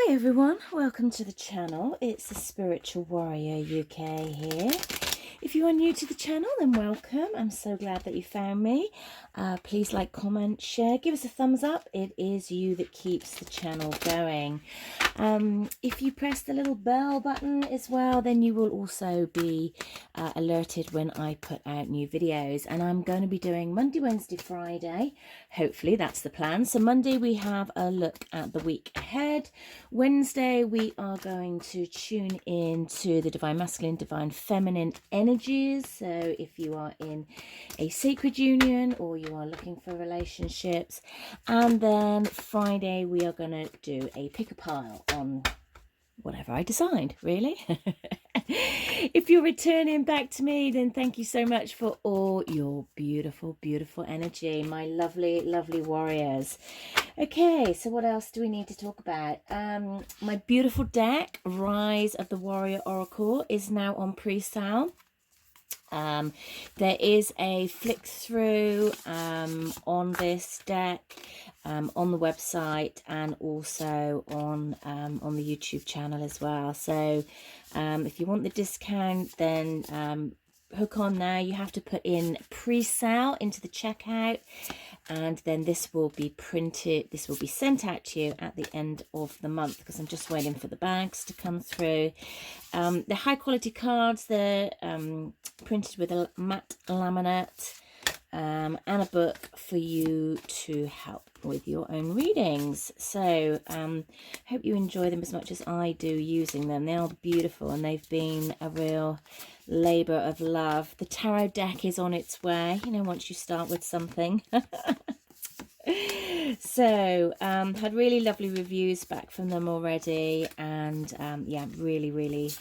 Hi everyone, welcome to the channel. It's the Spiritual Warrior UK here. If you are new to the channel, then welcome. I'm so glad that you found me. Please like, comment, share, give us a thumbs up. It is you that keeps the channel going. If you press the little bell button as well, then you will also be alerted when I put out new videos. And I'm going to be doing Monday, Wednesday, Friday. Hopefully that's the plan. So Monday we have a look at the week ahead. Wednesday we are going to tune in to the Divine Masculine, Divine Feminine energies. So if you are in a sacred union or you are looking for relationships. And then Friday we are going to do a pick a pile on whatever I decide, really. If you're returning back to me, then thank you so much for all your beautiful, beautiful energy, my lovely, lovely warriors. Okay, so what else do we need to talk about? My beautiful deck, Rise of the Warrior Oracle, is now on pre-sale. There is a flick through on this deck on the website and also on the YouTube channel as well. So if you want the discount, then hook on now. You have to put in pre-sale into the checkout, and then this will be printed, this will be sent out to you at the end of the month, because I'm just waiting for the bags to come through. They're high quality cards. They're printed with a matte laminate and a book for you to help with your own readings. So hope you enjoy them as much as I do using them. They are beautiful and they've been a real labor of love. The tarot deck is on its way, you know, once you start with something. So had really lovely reviews back from them already, and yeah, really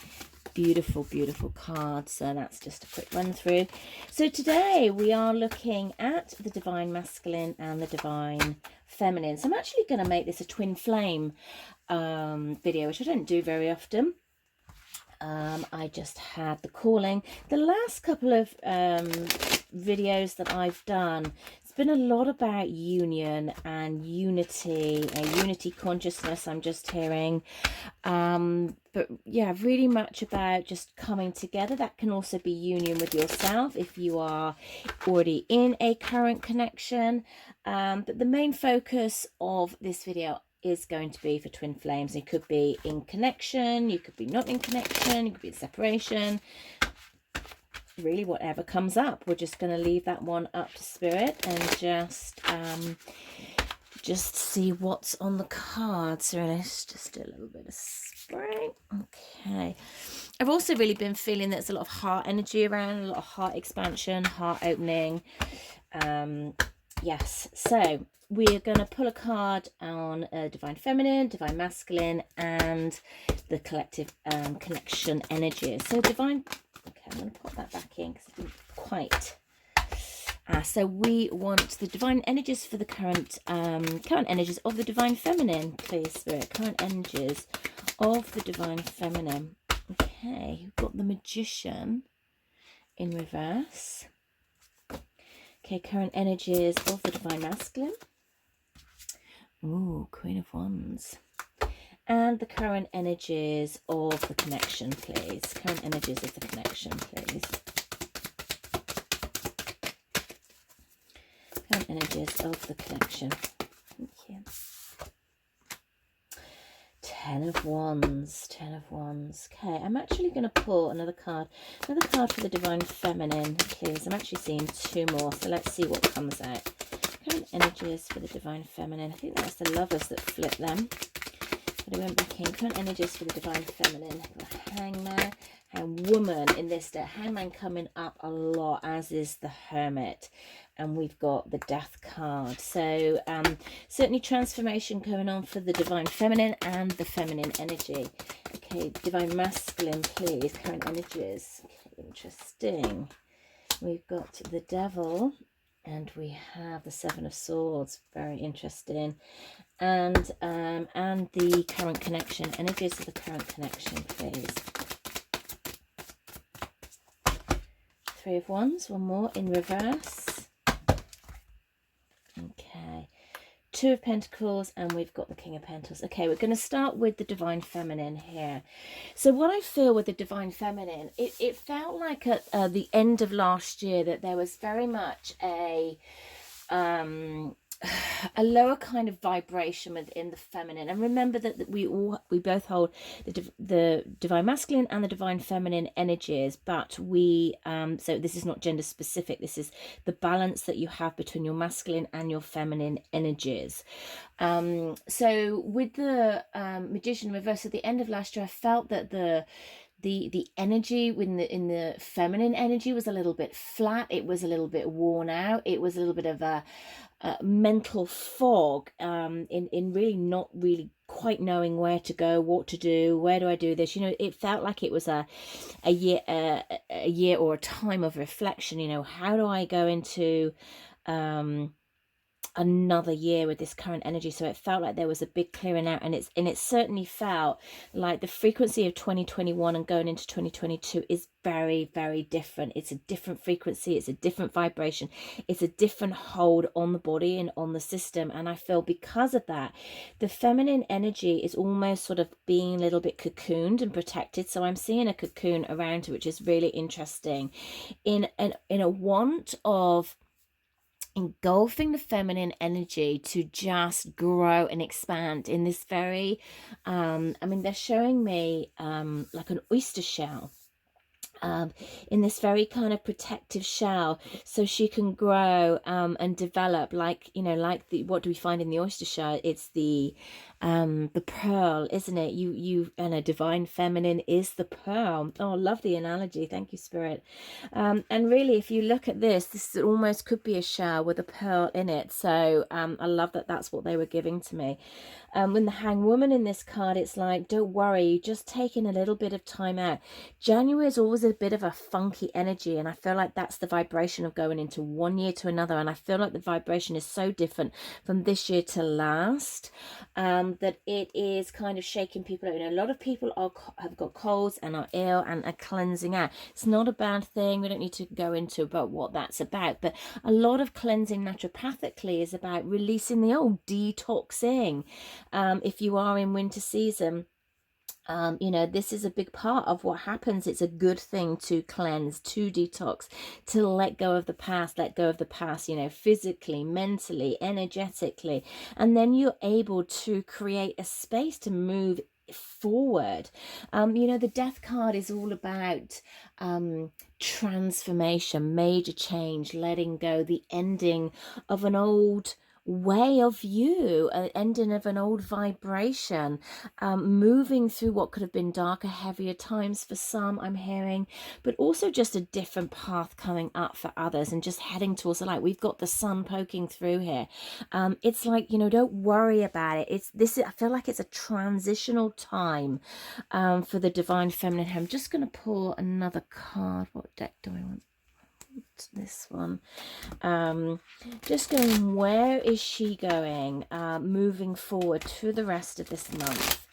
beautiful, beautiful cards. So that's just a quick run through. So today we are looking at the Divine Masculine and the Divine Feminine. So I'm actually going to make this a twin flame video, which I don't do very often. I just had the calling. The last couple of videos that I've done, it's been a lot about union and unity, unity consciousness, I'm just hearing. But yeah, really much about just coming together. That can also be union with yourself if you are already in a current connection. But the main focus of this video is going to be for twin flames. You could be in connection, you could be not in connection, you could be in separation. Really, whatever comes up, we're just going to leave that one up to spirit and just see what's on the cards. Really, let's just do a little bit of spraying. Okay, I've also really been feeling there's a lot of heart energy around, a lot of heart expansion, heart opening. Yes, so we're going to pull a card on Divine Feminine, Divine Masculine, and the collective connection energies. So Divine, okay, I'm going to pop that back in because I didn't quite. So we want the divine energies for the current energies of the Divine Feminine, please, Spirit. Current energies of the Divine Feminine. Okay, we've got the Magician in reverse. Okay, current energies of the Divine Masculine. Ooh, Queen of Wands. And the current energies of the connection, please. Current energies of the connection, please. Current energies of the connection. Thank you. Ten of Wands. Ten of Wands. Okay, I'm actually going to pull another card. Another card for the Divine Feminine, please. I'm actually seeing two more, so let's see what comes out. Current energies for the Divine Feminine. I think that's the Lovers that flipped them. But I went back in. Current energies for the Divine Feminine. Hangman and Woman in this deck. Hangman coming up a lot, as is the Hermit. And we've got the Death card. So certainly transformation going on for the Divine Feminine and the feminine energy. Okay, Divine Masculine, please. Current energies. Okay, interesting. We've got the Devil. And we have the Seven of Swords, very interesting, and the current connection, energies of the current connection, please. Three of Wands, one more in reverse. Okay, Two of Pentacles, and we've got the King of Pentacles. Okay, we're going to start with the Divine Feminine here. So what I feel with the Divine Feminine, it felt like at the end of last year that there was very much a lower kind of vibration within the feminine. And remember that we both hold the divine masculine and the divine feminine energies, but we so this is not gender specific. This is the balance that you have between your masculine and your feminine energies. So with the Magician reverse at the end of last year, I felt that the energy in the feminine energy was a little bit flat. It was a little bit worn out. It was a little bit of a mental fog, in really not really quite knowing where to go, what to do, where do I do this. You know, it felt like it was a year or a time of reflection. You know, how do I go into another year with this current energy? So it felt like there was a big clearing out, and it certainly felt like the frequency of 2021 and going into 2022 is very, very different. It's a different frequency, it's a different vibration, it's a different hold on the body and on the system. And I feel because of that, the feminine energy is almost sort of being a little bit cocooned and protected. So I'm seeing a cocoon around it, which is really interesting, in a want of engulfing the feminine energy to just grow and expand in this very I mean, they're showing me like an oyster shell, in this very kind of protective shell, so she can grow and develop, like, you know, like what do we find in the oyster shell? It's the pearl, isn't it? You and a divine feminine is the pearl. Oh, love the analogy. Thank you, Spirit. And really, if you look at this almost could be a shell with a pearl in it. So I love that that's what they were giving to me. When the Hanged Woman in this card, it's like, don't worry, you're just taking a little bit of time out. January is always a bit of a funky energy, and I feel like that's the vibration of going into one year to another. And I feel like the vibration is so different from this year to last, that it is kind of shaking people out. You know, a lot of people have got colds and are ill and are cleansing out. It's not a bad thing. We don't need to go into about what that's about, but a lot of cleansing naturopathically is about releasing the old, detoxing. If you are in winter season, you know, this is a big part of what happens. It's a good thing to cleanse, to detox, to let go of the past, you know, physically, mentally, energetically. And then you're able to create a space to move forward. You know, the Death card is all about transformation, major change, letting go, the ending of an old way of you, an ending of an old vibration, moving through what could have been darker, heavier times for some, I'm hearing, but also just a different path coming up for others, and just heading towards the light. We've got the sun poking through here. It's like, you know, don't worry about it. I feel like it's a transitional time for the divine feminine. I'm just going to pull another card. What deck do I want? This one. Just going, where is she going moving forward through the rest of this month?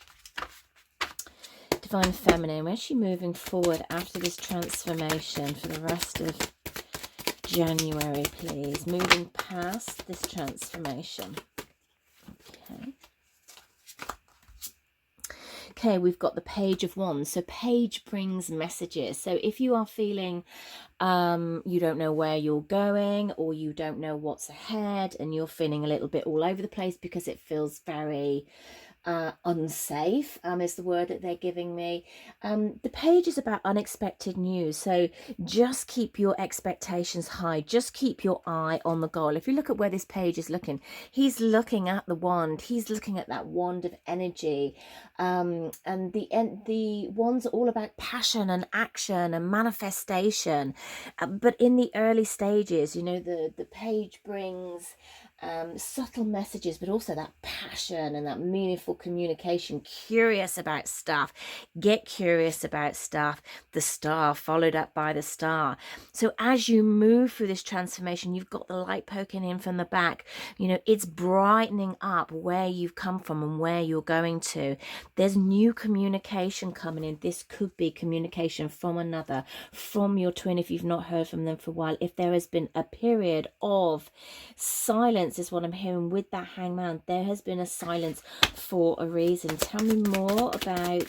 Divine feminine, where's she moving forward after this transformation for the rest of January, please? Moving past this transformation. Okay, we've got the Page of Wands. So Page brings messages. So if you are feeling you don't know where you're going, or you don't know what's ahead, and you're feeling a little bit all over the place because it feels very unsafe, is the word that they're giving me. The page is about unexpected news, so just keep your expectations high, just keep your eye on the goal. If you look at where this page is looking, he's looking at the wand, he's looking at that wand of energy, and the wands are all about passion and action and manifestation, but in the early stages, you know, the page brings subtle messages, but also that passion and that meaningful communication, curious about stuff, get curious about stuff, the star followed up by the star. So as you move through this transformation, you've got the light poking in from the back, you know, it's brightening up where you've come from and where you're going to. There's new communication coming in. This could be communication from another, from your twin if you've not heard from them for a while. If there has been a period of silence silence is what I'm hearing with that Hangman. There has been a silence for a reason. Tell me more about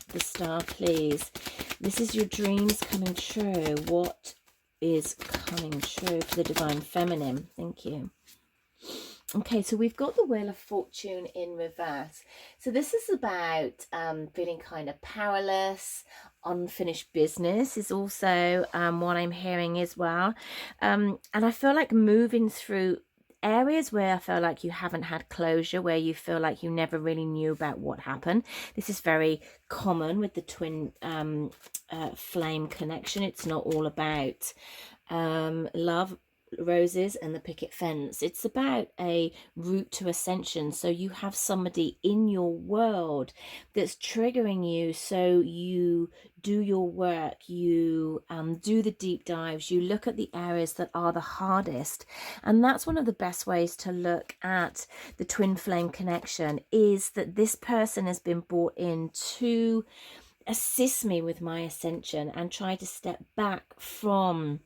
the star, please. This is your dreams coming true. What is coming true for the divine feminine? Thank you. Okay, so we've got the Wheel of Fortune in reverse. So this is about feeling kind of powerless. Unfinished business is also what I'm hearing as well. And I feel like moving through areas where I feel like you haven't had closure, where you feel like you never really knew about what happened. This is very common with the twin flame connection. It's not all about love, roses and the picket fence. It's about a route to ascension. So you have somebody in your world that's triggering you, so you do your work, you do the deep dives, you look at the areas that are the hardest. And that's one of the best ways to look at the twin flame connection, is that this person has been brought in to assist me with my ascension and try to step back from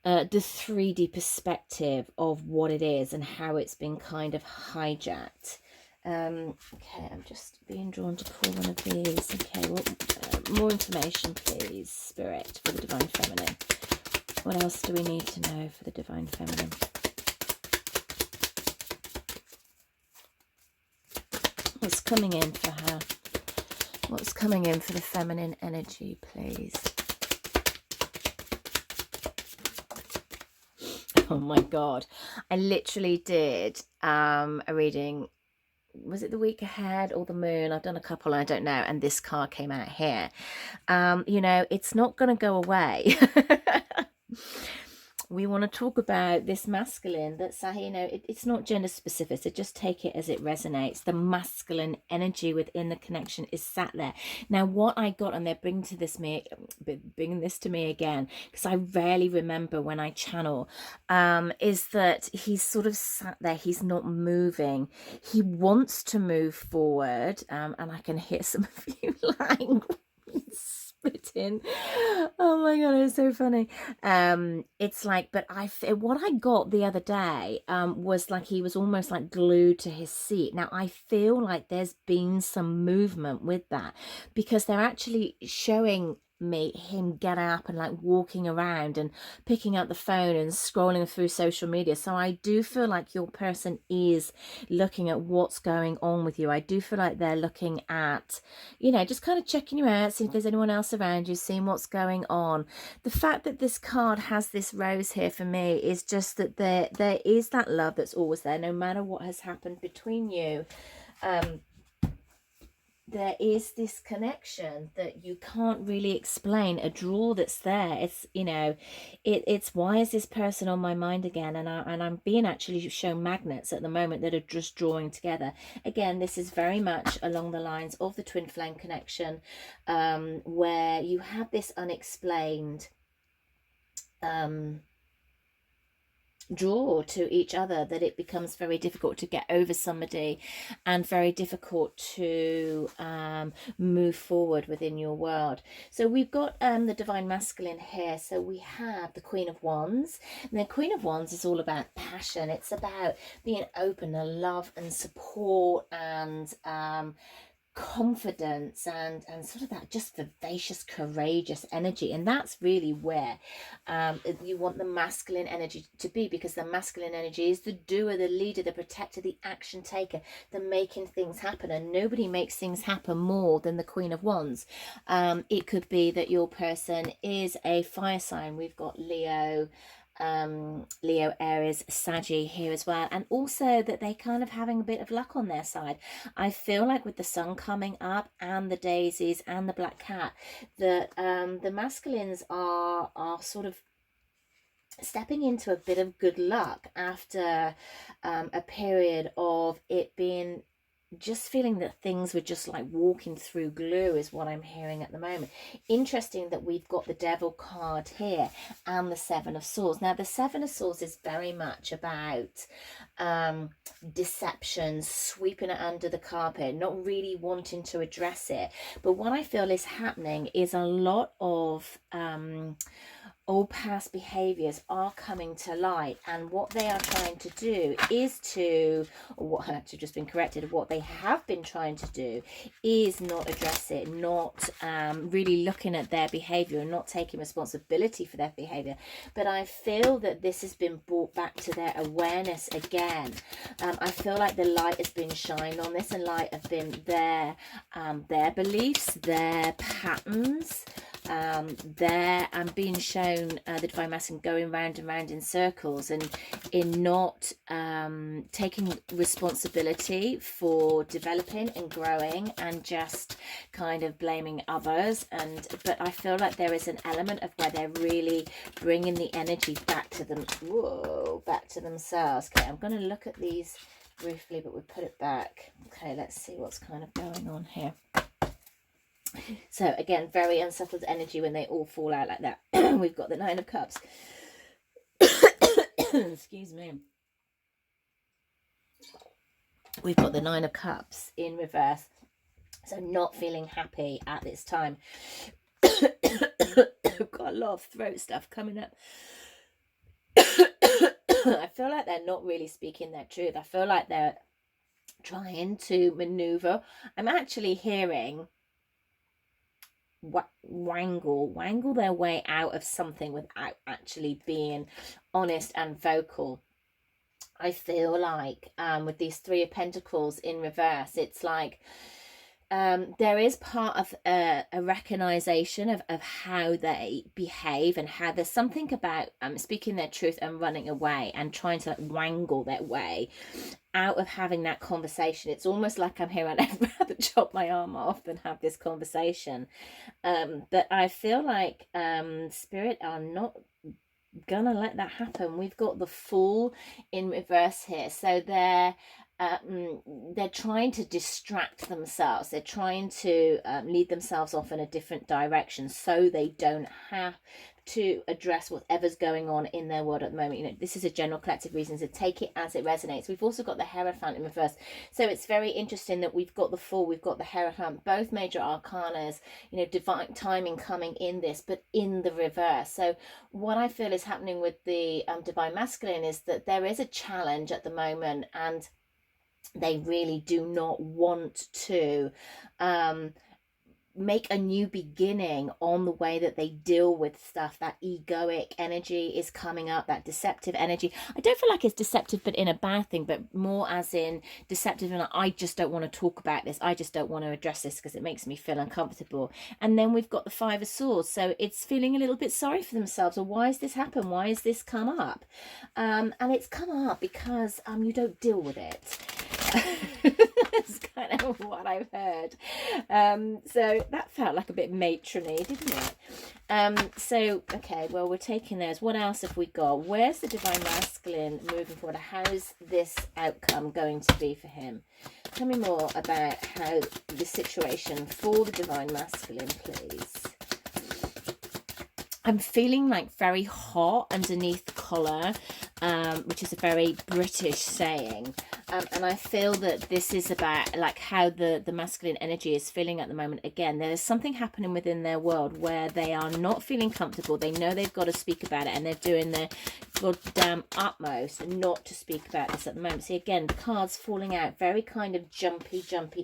the 3D perspective of what it is and how it's been kind of hijacked. Okay, I'm just being drawn to pull one of these. Okay, well, more information, please, Spirit, for the divine feminine. What else do we need to know for the divine feminine? What's coming in for her? What's coming in for the feminine energy, please? Oh my God, I literally did a reading, was it the week ahead or the moon? I've done a couple, I don't know, and this card came out here. You know, it's not going to go away. We want to talk about this masculine that's, you know, it's not gender specific, so just take it as it resonates. The masculine energy within the connection is sat there. Now, what I got, and they're bringing this to me again, because I rarely remember when I channel, is that he's sort of sat there, he's not moving. He wants to move forward, and I can hear some of you lying spitting. Oh my God, it's so funny. It's like, but what I got the other day was like he was almost like glued to his seat. Now I feel like there's been some movement with that, because they're actually showing me him getting up and like walking around and picking up the phone and scrolling through social media. So I do feel like your person is looking at what's going on with you. I do feel like they're looking at, you know, just kind of checking you out, seeing if there's anyone else around you, seeing what's going on. The fact that this card has this rose here for me is just that there is that love that's always there, no matter what has happened between you. There is this connection that you can't really explain, a draw that's there. It's, you know, it's why is this person on my mind again? And I'm being actually shown magnets at the moment that are just drawing together. Again, this is very much along the lines of the twin flame connection, where you have this unexplained draw to each other, that it becomes very difficult to get over somebody and very difficult to move forward within your world. So we've got the divine masculine here. So we have the Queen of Wands, and the Queen of Wands is all about passion. It's about being open to love and support and confidence and sort of that just vivacious, courageous energy. And that's really where you want the masculine energy to be, because the masculine energy is the doer, the leader, the protector, the action taker, the making things happen. And nobody makes things happen more than the Queen of Wands. It could be that your person is a fire sign. We've got Leo, Aries, Saggy here as well, and also that they kind of having a bit of luck on their side. I feel like with the sun coming up and the daisies and the black cat, that the masculines are sort of stepping into a bit of good luck after a period of it being just feeling that things were just like walking through glue, is what I'm hearing at the moment. Interesting that we've got the Devil card here and the Seven of Swords. Now the Seven of Swords is very much about deception, sweeping it under the carpet, not really wanting to address it. But what I feel is happening is a lot of all past behaviors are coming to light, and what they are trying to do is to, or what had actually just been corrected, what they have been trying to do is not address it, not really looking at their behavior and not taking responsibility for their behavior. But I feel that this has been brought back to their awareness again. I feel like the light has been shined on this, and light have been their beliefs, their patterns, there and being shown the divine masculine going round and round in circles, and in not taking responsibility for developing and growing, and just kind of blaming others. But I feel like there is an element of where they're really bringing the energy back to them, back to themselves. Okay, I'm going to look at these briefly, but we'll put it back. Okay, let's see what's kind of going on here. So again, very unsettled energy when they all fall out like that. We've got the Nine of Cups. Excuse me. We've got the Nine of Cups in reverse. So not feeling happy at this time. I've got a lot of throat stuff coming up. I feel like they're not really speaking their truth. I feel like they're trying to maneuver. I'm actually hearing wangle their way out of something without actually being honest and vocal. I feel like with these Three of Pentacles in reverse, it's like there is part of a recognition of how they behave, and how there's something about speaking their truth and running away and trying to wangle their way out of having that conversation. It's almost like I'm here and I'd rather chop my arm off than have this conversation. But I feel like Spirit are not gonna let that happen. We've got the Fool in reverse here, so they're trying to distract themselves. They're trying to lead themselves off in a different direction, so they don't have to address whatever's going on in their world at the moment. You know, this is a general collective reason, so take it as it resonates. We've also got the Hierophant in reverse, so it's very interesting that we've got the Fool, we've got the Hierophant, both major arcanas, you know, divine timing coming in this, but in the reverse. So what I feel is happening with the divine masculine is that there is a challenge at the moment, and they really do not want to make a new beginning on the way that they deal with stuff. That egoic energy is coming up, that deceptive energy. I don't feel like it's deceptive but in a bad thing, but more as in deceptive and I just don't want to talk about this, I just don't want to address this because it makes me feel uncomfortable. And then we've got the Five of Swords, so it's feeling a little bit sorry for themselves, or why has this happened, why has this come up? And it's come up because you don't deal with it. That's kind of what I've heard. So that felt like a bit matronly, didn't it? So okay, well, we're taking those. What else have we got? Where's the divine masculine moving forward? How's this outcome going to be for him? Tell me more about how the situation for the divine masculine, please. I'm feeling like very hot underneath the collar, which is a very British saying. And I feel that this is about like how the masculine energy is feeling at the moment. Again, there's something happening within their world where they are not feeling comfortable. They know they've got to speak about it, and they're doing their goddamn utmost not to speak about this at the moment. See, again, the cards falling out, very kind of jumpy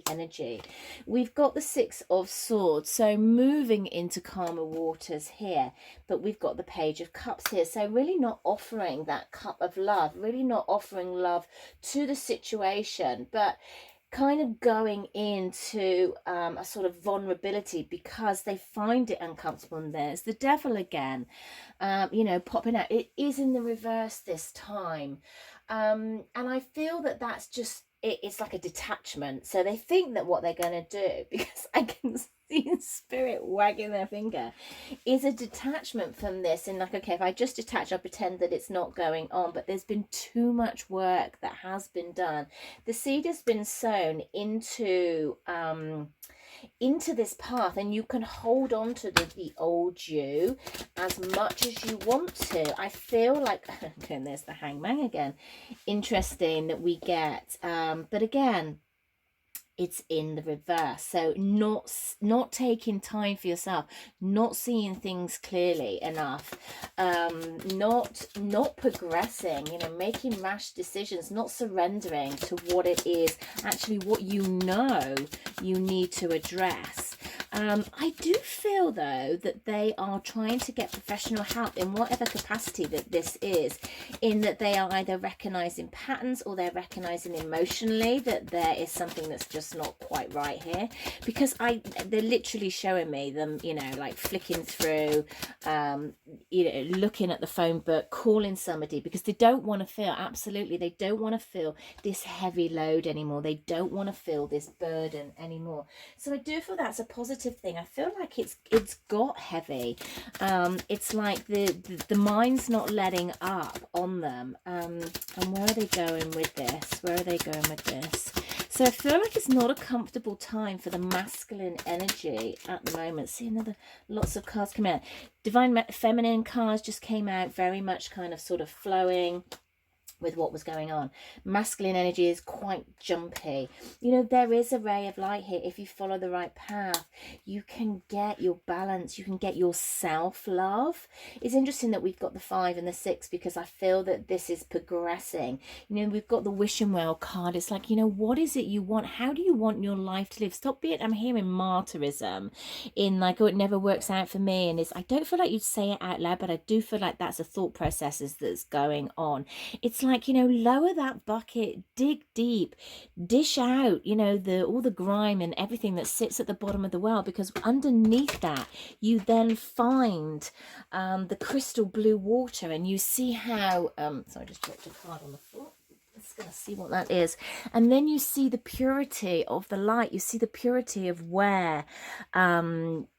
energy. We've got the Six of Swords, so moving into calmer waters here. But we've got the Page of Cups here, so really not offering that cup of love, really not offering love to the situation, but kind of going into a sort of vulnerability because they find it uncomfortable. And there's the Devil again, you know, popping out. It is in the reverse this time, and I feel that that's just it's like a detachment. So they think that what they're going to do, because I can see Spirit wagging their finger, is a detachment from this, and like, okay, if I just detach, I'll pretend that it's not going on. But there's been too much work that has been done. The seed has been sown into this path, and you can hold on to the old you as much as you want to. I feel like, again, there's the Hangman again. Interesting that we get, but again, it's in the reverse. So not taking time for yourself, not seeing things clearly enough, not progressing, you know, making rash decisions, not surrendering to what it is actually what you know you need to address. I do feel though that they are trying to get professional help in whatever capacity that this is, in that they are either recognizing patterns or they're recognizing emotionally that there is something that's just not quite right here, because they're literally showing me them, you know, like flicking through, you know, looking at the phone book, calling somebody, because they don't want to feel, absolutely, they don't want to feel this heavy load anymore. They don't want to feel this burden anymore. So I do feel that's a positive thing. I feel like it's got heavy. It's like the mind's not letting up on them. And where are they going with this? Where are they going with this? So I feel like it's not a comfortable time for the masculine energy at the moment. See, lots of cards come out. Divine Feminine cards just came out, very much kind of sort of flowing with what was going on. Masculine energy is quite jumpy. You know, there is a ray of light here. If you follow the right path, you can get your balance, you can get your self-love. It's interesting that we've got the 5 and the 6, because I feel that this is progressing. You know, we've got the wishing well card. It's like, you know, what is it you want? How do you want your life to live? Stop being, I'm hearing martyrism in like, oh, it never works out for me. And I don't feel like you'd say it out loud, but I do feel like that's a thought process that's going on. It's like, you know, lower that bucket, dig deep, dish out, you know, all the grime and everything that sits at the bottom of the well, because underneath that you then find the crystal blue water, and you see how sorry, I just dropped a card on the floor. Let's go see what that is. And then you see the purity of the light. You see the purity of where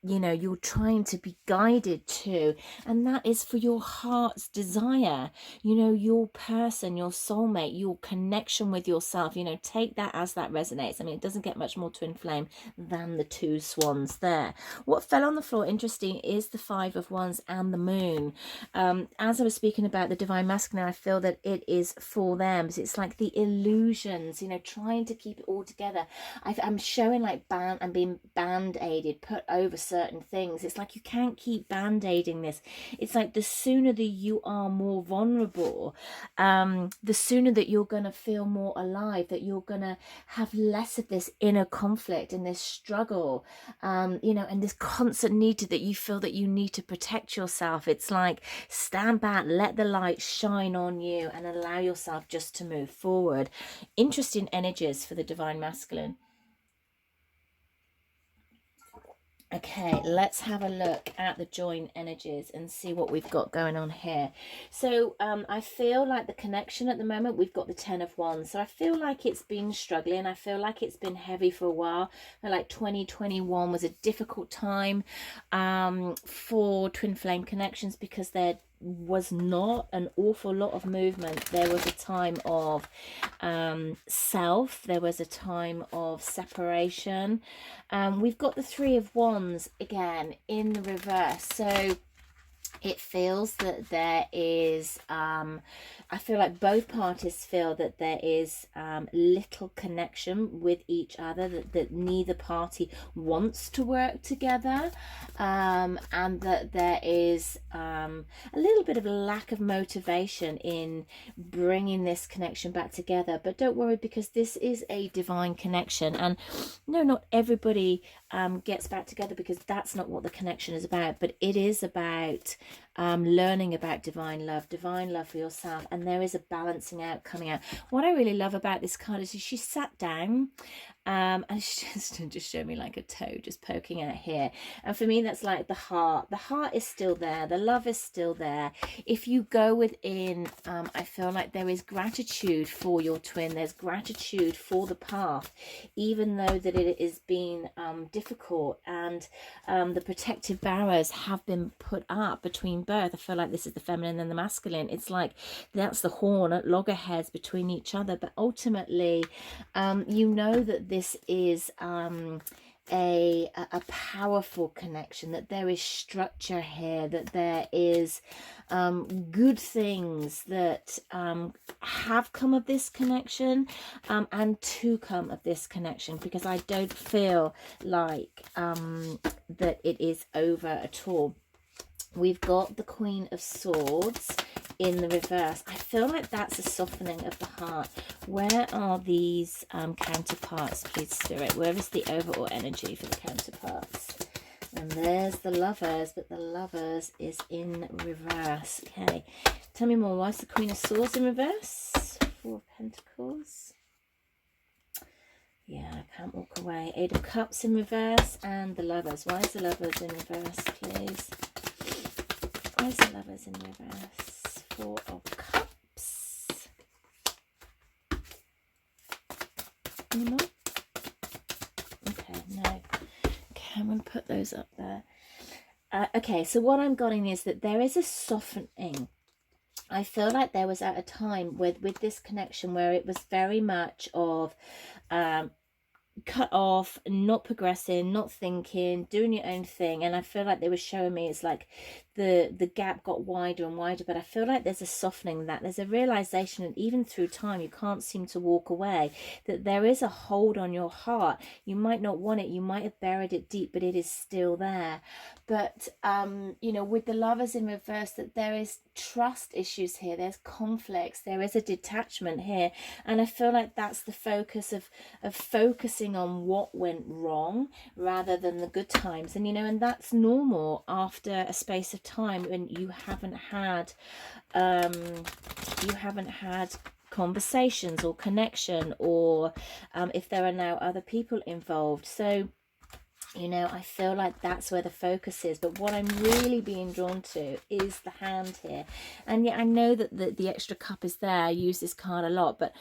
you know, you're trying to be guided to, and that is for your heart's desire, you know, your person, your soulmate, your connection with yourself. You know, take that as that resonates. I mean, it doesn't get much more twin flame than the 2 swans there. What fell on the floor, interesting, is the 5 of Wands and the moon. As I was speaking about the divine masculine, I feel that it is for them. It's like the illusions, you know, trying to keep it all together. I'm showing like I'm being band-aided, put over certain things. It's like you can't keep band-aiding this. It's like the sooner that you are more vulnerable, the sooner that you're going to feel more alive, that you're going to have less of this inner conflict and this struggle, you know, and this constant need that you feel that you need to protect yourself. It's like, stand back, let the light shine on you and allow yourself just to move forward. Interesting energies for the divine masculine. Okay, let's have a look at the joint energies and see what we've got going on here. So I feel like the connection at the moment, we've got the 10 of Wands. So I feel like it's been struggling. I feel like it's been heavy for a while. I feel like 2021 was a difficult time for twin flame connections, because there was not an awful lot of movement. There was a time of self, there was a time of separation. We've got the 3 of Wands again in the reverse, so it feels that there is I feel like both parties feel that there is little connection with each other, that neither party wants to work together, and that there is a little bit of a lack of motivation in bringing this connection back together. But don't worry, because this is a divine connection, and no, not everybody gets back together, because that's not what the connection is about. But it is about learning about divine love for yourself, and there is a balancing out coming out. What I really love about this card is she sat down and she just showed me like a toe just poking out here, and for me that's like the heart is still there, the love is still there. If you go within, I feel like there is gratitude for your twin, there's gratitude for the path, even though that it is been difficult, and the protective barriers have been put up between both. I feel like this is the feminine and the masculine. It's like that's the horn at loggerheads between each other, but ultimately you know that this is a powerful connection, that there is structure here, that there is good things that have come of this connection, and to come of this connection, because I don't feel like that it is over at all. We've got the Queen of Swords in the reverse. I feel like that's a softening of the heart. Where are these counterparts, please, Spirit? Where is the overall energy for the counterparts? And there's the Lovers, but the Lovers is in reverse. Okay, tell me more. Why is the Queen of Swords in reverse? Four of Pentacles. Yeah, I can't walk away. Eight of Cups in reverse, and the Lovers. Why is the Lovers in reverse, please? Why is the Lovers in reverse? Four of Cups. Any more? Okay, no. Okay, I'm going to put those up there. Okay, so what I'm getting is that there is a softening. I feel like there was at a time with this connection where it was very much of cut off, not progressing, not thinking, doing your own thing. And I feel like they were showing me it's like the gap got wider and wider, but I feel like there's a softening, that there's a realization, and even through time you can't seem to walk away, that there is a hold on your heart. You might not want it, you might have buried it deep, but it is still there. But you know, with the Lovers in reverse, that there is trust issues here, there's conflicts, there is a detachment here, and I feel like that's the focus of focusing on what went wrong rather than the good times. And you know, and that's normal after a space of time when you haven't had conversations or connection, or if there are now other people involved. So you know, I feel like that's where the focus is. But what I'm really being drawn to is the hand here. And yet I know that the extra cup is there. I use this card a lot, but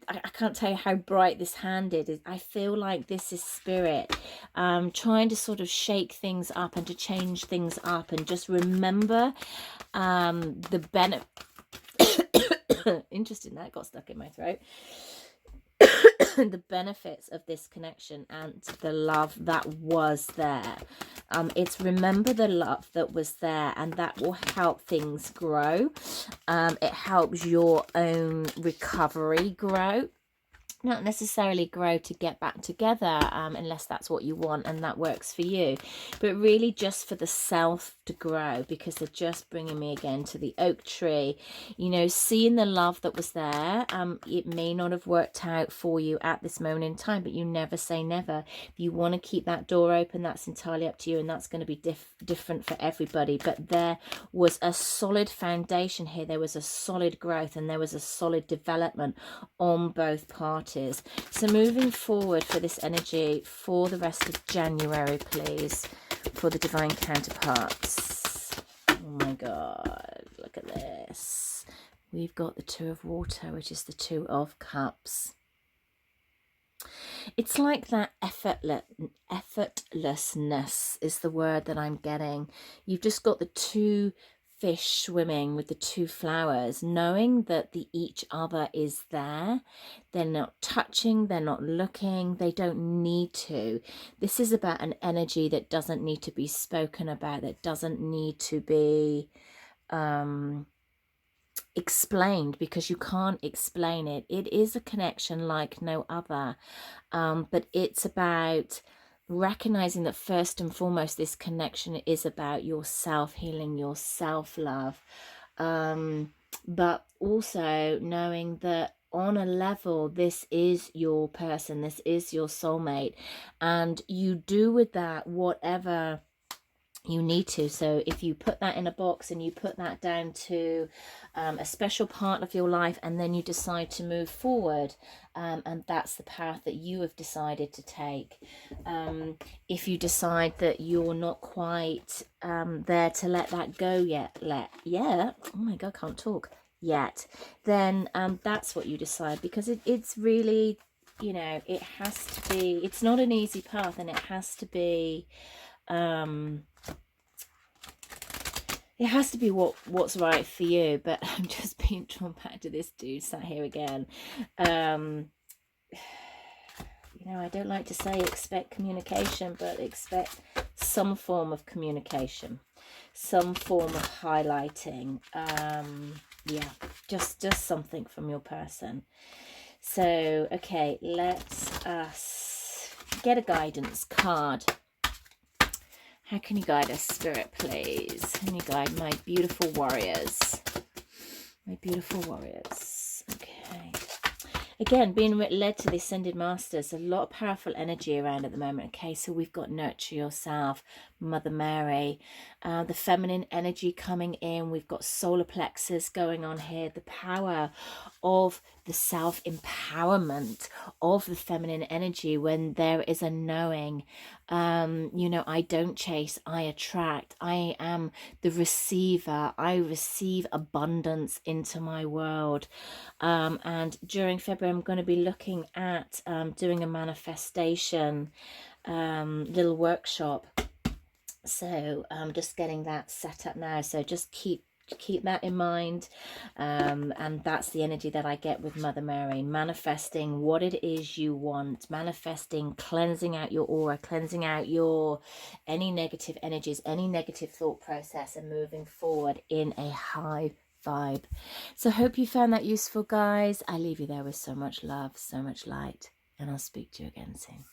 I can't tell you how bright this hand is. I feel like this is Spirit trying to sort of shake things up and to change things up, and just remember the benefit. Interesting, that got stuck in my throat. The benefits of this connection and the love that was there. It's remember the love that was there, and that will help things grow. It helps your own recovery grow. Not necessarily grow to get back together, unless that's what you want and that works for you, but really just for the self to grow, because they're just bringing me again to the oak tree. You know, seeing the love that was there. It may not have worked out for you at this moment in time, but you never say never. If you want to keep that door open, that's entirely up to you, and that's going to be different for everybody. But there was a solid foundation here, there was a solid growth, and there was a solid development on both parties. So moving forward for this energy for the rest of January, please, for the divine counterparts. Oh my God, look at this. We've got the Two of Water, which is the Two of Cups. It's like that effortlessness is the word that I'm getting. You've just got the two fish swimming with the two flowers, knowing that each other is there. They're not touching, they're not looking, they don't need to. This is about an energy that doesn't need to be spoken about, that doesn't need to be explained, because you can't explain it. It is a connection like no other, but it's about recognizing that first and foremost this connection is about your self-healing, your self-love, but also knowing that on a level this is your person, this is your soulmate, and you do with that whatever you need to. So if you put that in a box and you put that down to a special part of your life, and then you decide to move forward, and that's the path that you have decided to take. If you decide that you're not quite there to let that go yet, oh my God, can't talk yet, then that's what you decide, because it's really, you know, it has to be, it's not an easy path, and it has to be what's right for you. But I'm just being drawn back to this dude sat here again. You You know, I don't like to say expect communication, but expect some form of communication, some form of highlighting. Yeah, just something from your person. So, okay, let us get a guidance card. How can you guide us, Spirit, please? Can you guide my beautiful warriors? My beautiful warriors. Okay. Again, being led to the Ascended Masters, a lot of powerful energy around at the moment. Okay, so we've got Nurture Yourself, Mother Mary, the feminine energy coming in. We've got solar plexus going on here. The power of the self-empowerment of the feminine energy when there is a knowing. You know, I don't chase, I attract. I am the receiver. I receive abundance into my world. And during February, I'm going to be looking at doing a manifestation little workshop. So I'm just getting that set up now. So just keep that in mind. And that's the energy that I get with Mother Mary, manifesting what it is you want, manifesting, cleansing out your aura, cleansing out your any negative energies, any negative thought process, and moving forward in a high vibe. So hope you found that useful, guys. I leave you there with so much love, so much light, and I'll speak to you again soon.